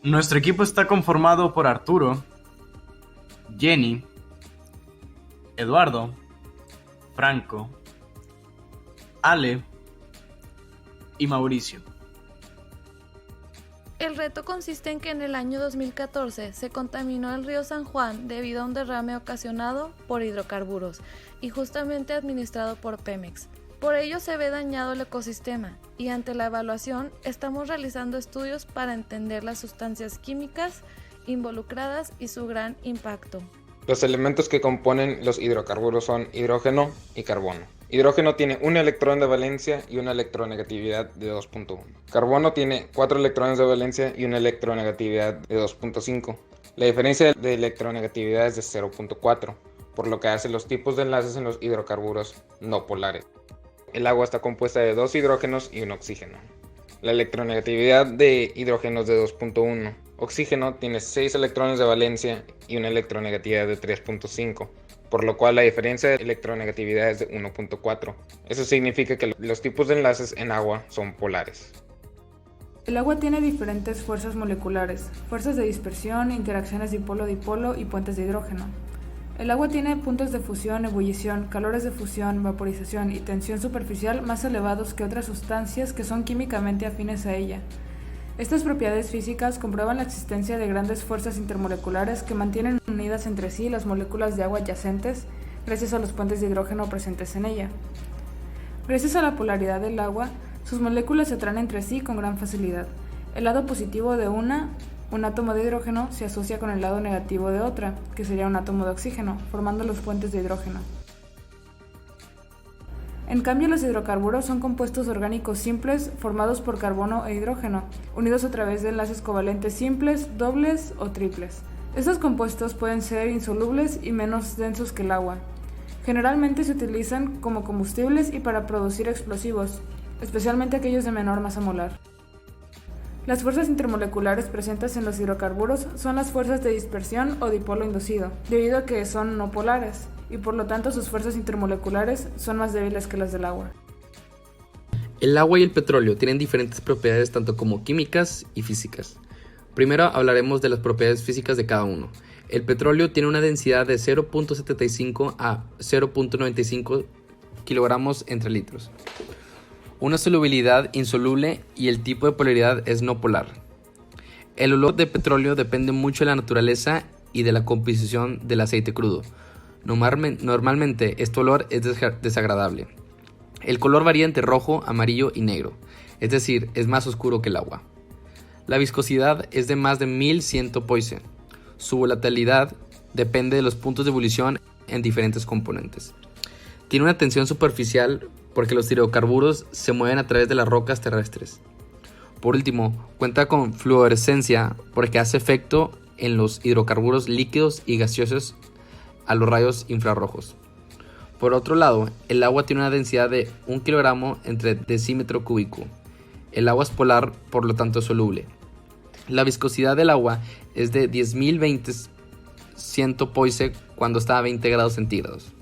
Nuestro equipo está conformado por Arturo, Jenny, Eduardo, Franco, Ale y Mauricio. El reto consiste en que en el año 2014 se contaminó el río San Juan debido a un derrame ocasionado por hidrocarburos y justamente administrado por Pemex. Por ello se ve dañado el ecosistema y ante la evaluación estamos realizando estudios para entender las sustancias químicas involucradas y su gran impacto. Los elementos que componen los hidrocarburos son hidrógeno y carbono. Hidrógeno tiene un electrón de valencia y una electronegatividad de 2.1. Carbono tiene 4 electrones de valencia y una electronegatividad de 2.5. La diferencia de electronegatividad es de 0.4, por lo que hace los tipos de enlaces en los hidrocarburos no polares. El agua está compuesta de 2 hidrógenos y un oxígeno. La electronegatividad de hidrógeno es de 2.1. Oxígeno tiene 6 electrones de valencia y una electronegatividad de 3.5, por lo cual la diferencia de electronegatividad es de 1.4. Eso significa que los tipos de enlaces en agua son polares. El agua tiene diferentes fuerzas moleculares, fuerzas de dispersión, interacciones dipolo-dipolo y puentes de hidrógeno. El agua tiene puntos de fusión, ebullición, calores de fusión, vaporización y tensión superficial más elevados que otras sustancias que son químicamente afines a ella. Estas propiedades físicas comprueban la existencia de grandes fuerzas intermoleculares que mantienen unidas entre sí las moléculas de agua adyacentes gracias a los puentes de hidrógeno presentes en ella. Gracias a la polaridad del agua, sus moléculas se atraen entre sí con gran facilidad. El lado positivo de un átomo de hidrógeno, se asocia con el lado negativo de otra, que sería un átomo de oxígeno, formando los puentes de hidrógeno. En cambio, los hidrocarburos son compuestos orgánicos simples formados por carbono e hidrógeno, unidos a través de enlaces covalentes simples, dobles o triples. Estos compuestos pueden ser insolubles y menos densos que el agua. Generalmente se utilizan como combustibles y para producir explosivos, especialmente aquellos de menor masa molar. Las fuerzas intermoleculares presentes en los hidrocarburos son las fuerzas de dispersión o dipolo inducido, debido a que son no polares, y por lo tanto sus fuerzas intermoleculares son más débiles que las del agua. El agua y el petróleo tienen diferentes propiedades tanto como químicas y físicas. Primero hablaremos de las propiedades físicas de cada uno. El petróleo tiene una densidad de 0.75 a 0.95 kilogramos entre litros, una solubilidad insoluble y el tipo de polaridad es no polar. El olor de petróleo depende mucho de la naturaleza y de la composición del aceite crudo. Normalmente este olor es desagradable. El color varía entre rojo, amarillo y negro, es decir, es más oscuro que el agua. La viscosidad es de más de 1100 Poisson. Su volatilidad depende de los puntos de ebullición en diferentes componentes. Tiene una tensión superficial porque los hidrocarburos se mueven a través de las rocas terrestres. Por último, cuenta con fluorescencia porque hace efecto en los hidrocarburos líquidos y gaseosos a los rayos infrarrojos. Por otro lado, el agua tiene una densidad de 1 kilogramo entre decímetro cúbico. El agua es polar, por lo tanto soluble. La viscosidad del agua es de 10.020 Poisson cuando está a 20 grados centígrados.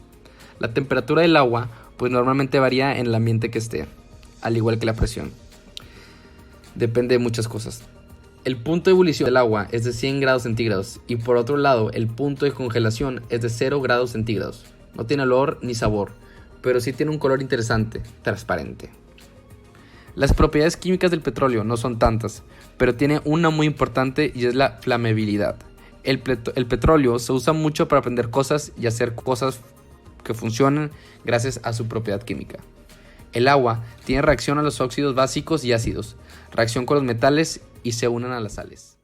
La temperatura del agua pues normalmente varía en el ambiente que esté, al igual que la presión. Depende de muchas cosas. El punto de ebullición del agua es de 100 grados centígrados y por otro lado el punto de congelación es de 0 grados centígrados. No tiene olor ni sabor, pero sí tiene un color interesante, transparente. Las propiedades químicas del petróleo no son tantas, pero tiene una muy importante y es la flamabilidad. El petróleo se usa mucho para prender cosas y hacer cosas que funcionan gracias a su propiedad química. El agua tiene reacción a los óxidos básicos y ácidos, reacción con los metales y se unen a las sales.